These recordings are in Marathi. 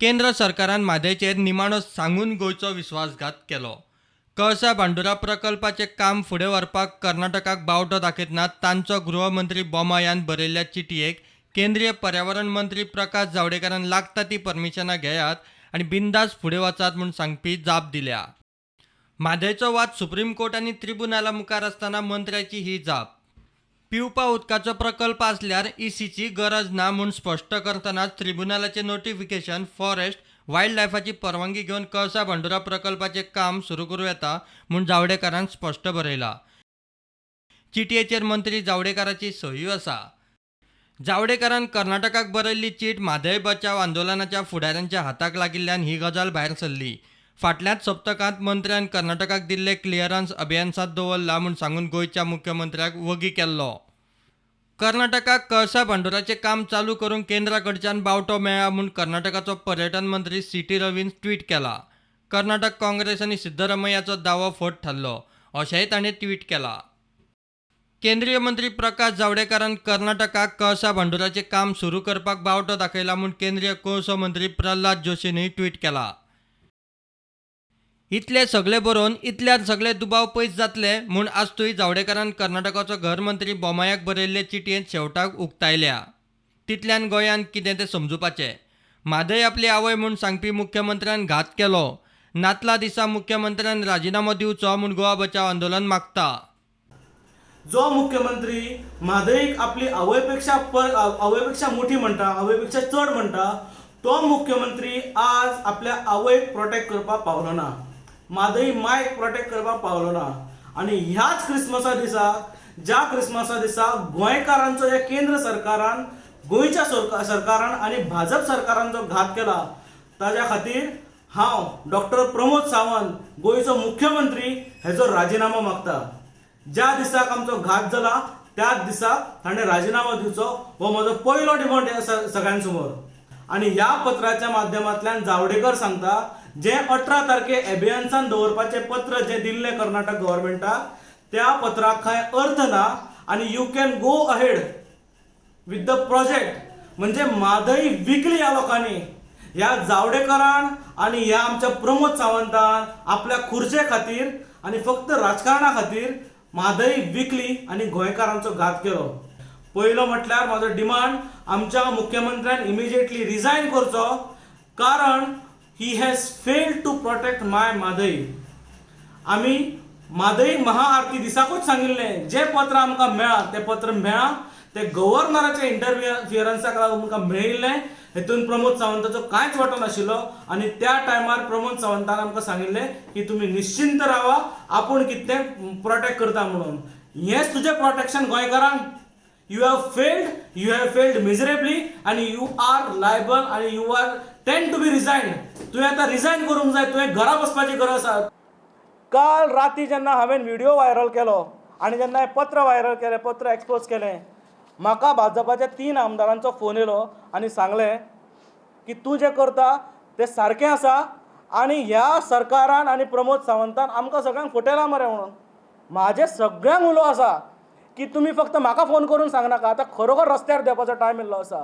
केंद्र सरकारान म्हादयचेर निमाणो सांगून गोंयचो विश्वासघात केलो. कळसा भांडुरा प्रकल्पाचें काम फुडें व्हरपाक कर्नाटकाक बावटो दाखयतना तांचो गृहमंत्री बोम्मायान बरयल्ल्या चिटयेक केंद्रीय पर्यावरण मंत्री प्रकाश जावडेकरान लागता ती परमिशनां घेयात आनी बिनधास्त फुडें वचात म्हूण सांगपी जाप दिल्या. म्हादयचो वाद सुप्रीम कोर्ट आनी ट्रिब्युनला मुखार आसतना मंत्र्याची ही जाप. पिवपा उदकाचो प्रकल्प आसल्यार ईसीची गरज ना म्हूण स्पश्ट करतनाच ट्रिब्युनलाचें नोटिफिकेशन फॉरेस्ट वायल्ड लायफाची परवानगी घेवन कळसा भांडुरा प्रकल्पाचें काम सुरू करूं येता म्हूण जावडेकरान स्पश्ट बरयला. चिटयेचेर मंत्री जावडेकराची सयूय आसा. जावडेकरान कर्नाटकाक बरयल्ली चीट म्हादय बचाव आंदोलनाच्या फुडाऱ्यांच्या हाताक लागिल्ल्यान ही गजाल भायर सरली. फाटल्याच सप्तकांत मंत्र्यान कर्नाटकाक दिल्ले क्लियरन्स अभियानात दवरला म्हूण सांगून गोंयच्या मुख्यमंत्र्याक वगी केल्लो. कर्नाटकाक कळसा भांडुराचें काम चालू करूंक केंद्रा कडच्यान बावटो मेळ्ळा म्हूण कर्नाटकाचो पर्यटन मंत्री सीटी रवीन ट्वीट केला. कर्नाटक काँग्रेस आनी सिद्धरामय्याचो दावो फट थारलो अशेंय ताणें ट्वीट केला. केंद्रीय मंत्री प्रकाश जावडेकरान कर्नाटकाक कळसा भांडुराचें काम सुरू करपाक बावटो दाखयला म्हूण केंद्रीय कोळसो मंत्री प्रल्हाद जोशीनूय ट्वीट केला. इतले सगळे बरोवन इतल्यात सगळे दुबाव पयस जातले म्हूण आस्तूय जावडेकरान कर्नाटकाचो घरमंत्री बोम्मायाक बरयल्ले चिटयेंत शेवटाक उक्तायल्या. तितल्यान गोंयान कितें तें समजुपाचें. म्हादय आपली आवय म्हूण सांगपी मुख्यमंत्र्यान घात केलो. नातला दिसा मुख्यमंत्र्यान राजिनामो दिवचो म्हूण गोवा बचाव आंदोलन मागता. जो मुख्यमंत्री म्हादयक आपली आवयपेक्षा मोठी म्हणटा, आवयपेक्षा चड म्हणटा, तो मुख्यमंत्री आज आपल्या आवयक प्रोटेक्ट करपाक पावलो ना, म्हादय मायक प्रोटेक्ट करपाक पावलो ना. आनी ह्याच क्रिसमसा दिसा गोंयकारांचो जे केंद्र सरकारान गोंयच्या सरकारान आनी भाजप सरकारान जो घात केला ताज्या खातीर हांव डॉक्टर प्रमोद सावंत गोंयचो मुख्यमंत्री हेजो राजिनामो मागता. ज्या दिसाक आमचो घात जाला त्याच दिसा ताणें राजिनामो दिवचो हो म्हजो पयलो डिमांड सगळ्यां समोर. आनी ह्या पत्राच्या माध्यमांतल्यान जावडेकर सांगता जे 18 तारखेक एबियन्सान दवरपाचें पत्र जे दिल्लें कर्नाटक गव्हर्मेंटाक त्या पत्राक कांय अर्थ ना आनी you can go ahead with the project. म्हणजे म्हादय विकली ह्या लोकांनी. ह्या जावडेकरान आनी ह्या आमच्या प्रमोद सावंतान आपल्या खुर्चे खातीर आनी फक्त राजकारणा खातीर म्हादय विकली आनी गोंयकारांचो घात केलो. पयलो म्हटल्यार म्हजो डिमांड आमच्या मुख्यमंत्र्यान इमिजिएटली रिजायन करचो, कारण ही has failed to protect my Mhadei. आमी म्हादय महाआरती दिसाकूच सांगिल्लें जें पत्र आमकां मेळ्ळा तें पत्र मेळ्ळा तें गव्हर्नराच्या इंटरफियरन्साक लागून आमकां मेळिल्लें. हेतून प्रमोद सावंताचो कांयच वांटो नाशिल्लो आनी त्या टायमार प्रमोद सावंतान आमकां सांगिल्लें की तुमी निश्चिंत रावा, आपूण कितें प्रोटेक्ट करता म्हणून. हेंच तुजें प्रोटेक्शन गोंयकारांक. You have failed miserably and you are liable and you are tend to be resigned. तुवें आतां रिजायन करूंक जाय, तुवें घरा बसपाची गरज आसा. काल राती जेन्ना हांवें व्हिडिओ व्हायरल केलो आनी जेन्ना हें पत्र व्हायरल केलें, पत्र एक्सपोज केलें, म्हाका भाजपाच्या 3 आमदारांचो फोन येयलो आनी सांगलें की तूं जें करता तें सारकें आसा आनी ह्या सरकारान आनी प्रमोद सावंतान आमकां सगळ्यांक फटयलां मरे म्हणून. म्हाजे सगळ्यांक उलो आसा की तुमी फक्त म्हाका फोन करून सांगनाका, आतां खरोखर रस्त्यार देवपाचो टायम येयल्लो आसा.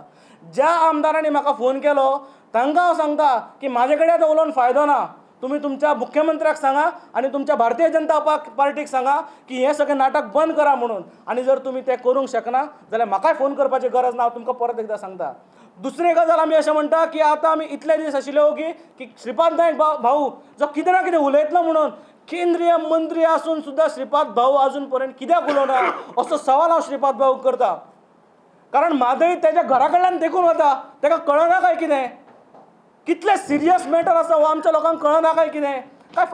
ज्या आमदारांनी म्हाका फोन केलो तांकां हांव सांगता की म्हाजे कडेन आतां उलोवन फायदो ना. तुमी तुमच्या मुख्यमंत्र्याक सांगा आनी तुमच्या भारतीय जनता पार्टीक सांगा की हें सगळें नाटक बंद करा म्हणून. आनी जर तुमी तें करूंक शकना जाल्यार म्हाकाय फोन करपाची गरज ना. हांव तुमकां परत एकदां सांगता. दुसरी गजाल आमी अशें म्हणटा की आतां आमी इतले दीस आशिल्ले ओगी की श्रीपाद नायक भाऊ जो कितें ना कितें उलयतलो म्हणून केंद्रीय मंत्री आसून सुद्दां श्रीपाद भाऊ अजून पर्यंत कित्याक उलोवना असो सवाल हांव श्रीपाद भाऊक करता. कारण म्हादय तेज्या घरा कडल्यान देखून वता, ताका कळना काय कितें, कितलें सिरियस मॅटर आसा हो आमच्या लोकांक कळना काय कितें. काय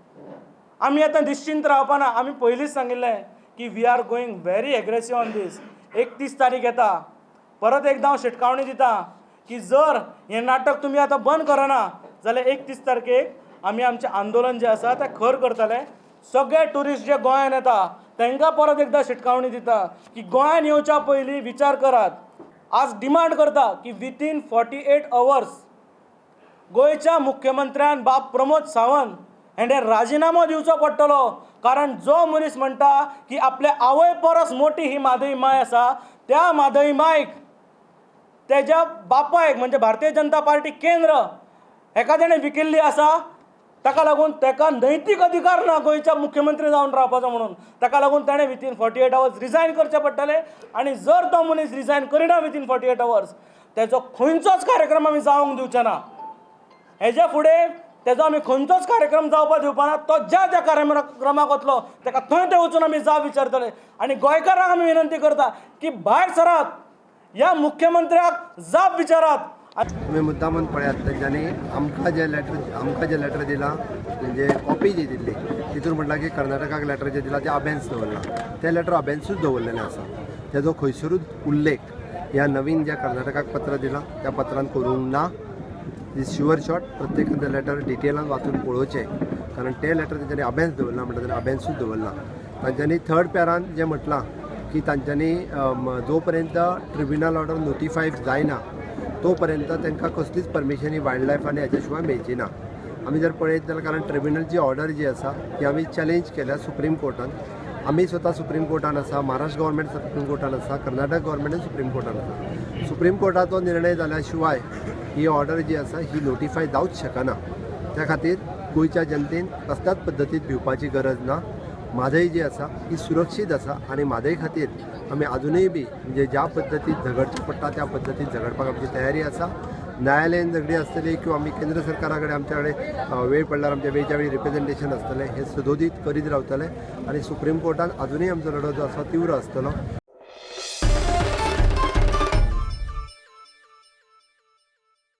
आमी आतां निश्चिंत रावपाना. आमी पयलींच सांगिल्लें की we are going very aggressive on this. 31 तारीख येता. परत एकदां हांव शिटकावणी दिता की जर हें नाटक तुमी आतां बंद करना जाल्यार 31 तारखेक आमी आमचें आंदोलन जें आसा तें खर करतले. सगळे ट्युरिस्ट जे गोंयान येता तांकां परत एकदां शिटकावणी दिता की गोंयान येवच्या पयलीं विचार करात. आज डिमांड करता की विथीन 48 अवर्स गोंयच्या मुख्यमंत्र्यान बाब प्रमोद सावंत हेणें राजिनामो दिवचो पडटलो. कारण जो मनीस म्हणटा की आपल्या आवय परस मोठी ही म्हादय माय आसा, त्या म्हादय मायक तेज्या बापायक म्हणजे भारतीय जनता पार्टी केंद्र एखाद्याने विकिल्ली आसा ताका लागून ताका नैतीक अधिकार ना गोंयच्या मुख्यमंत्री जावन रावपाचो म्हणून. ताका लागून ताणें विथीन 48 आवर्स रिजायन करचें पडटलें. आनी जर तो मनीस रिजायन करिना विथीन 48 आवर्स तेजो खंयचोच कार्यक्रम आमी जावंक दिवचे ना. हेजे फुडें तेजो आमी खंयचोच कार्यक्रम जावपाक दिवपाना. तो ज्या ज्या कार्यक्रमाक वतलो ताका थंय थंय वचून आमी जाप विचारतले. आनी गोंयकारांक आमी विनंती करता की भायर सरात, ह्या मुख्यमंत्र्याक जाप विचारात. तुम्ही मुद्दामून पळयात तेंच्यांनी आमकां जे लेटर दिलां म्हणजे कॉपी जी दिल्ली तितून म्हटलां की कर्नाटकाक लेटर जें दिलां तें अबेन्स दवरलां. तें लेटर अबेन्सूच दवरलेलें आसा. तेजो खंयसरूच उल्लेख ह्या नवीन ज्या कर्नाटकाक पत्र दिलां त्या पत्रान करूंक ना. दिस शुअर शॉट प्रत्येकान तें लेटर डिटेलान वाचून पळोवचें, कारण तें लेटर तेंच्यांनी अबेन्स दवरलां म्हणटा तें अबेन्सूच दवरलां. तांच्यांनी थर्ड पॅरान जें म्हटलां की तांच्यांनी जो पर्यंत ट्रिब्युनल ऑर्डर नोटिफाय जायना तो पर्यंत तांकां कसलीच परमिशन ही वायल्ड लायफ आनी हेच्या शिवाय मेळची ना. आमी जर पळयत जाल्यार कारण ट्रिब्युनलची ऑर्डर जी आसा ती आमी चॅलेंज केल्या सुप्रीम कोर्टान. आमी स्वता सुप्रीम कोर्टान आसा, महाराष्ट्र गव्हर्मेंट सुप्रीम कोर्टान आसा, कर्नाटक गव्हर्मेंट सुप्रीम कोर्टान आसा. सुप्रीम कोर्टाचो निर्णय जाल्या शिवाय ही ऑर्डर जी आसा ही नोटिफाय जावंच शकना. त्या खातीर गोंयच्या जनतेन कसल्याच पद्दतीन भिवपाची गरज ना. म्हादय जी आसा ही सुरक्षीत आसा आनी म्हादय खातीर आमी अजुनूय बी म्हणजे ज्या पद्दतीन झगडचें पडटा त्या पद्दतीन झगडपाक आमची तयारी आसा. न्यायालयीन झगडी आसतली किंवा आमी केंद्र सरकारा कडेन आमच्या कडेन वेळ पडल्यार आमच्या वेळच्या वेळी रिप्रेझेंटेशन आसतलें. हे सदोदीत करीत रावतले आनी सुप्रीम कोर्टान अजुनूय आमचो लढो जो आसा तीव्र आसतलो.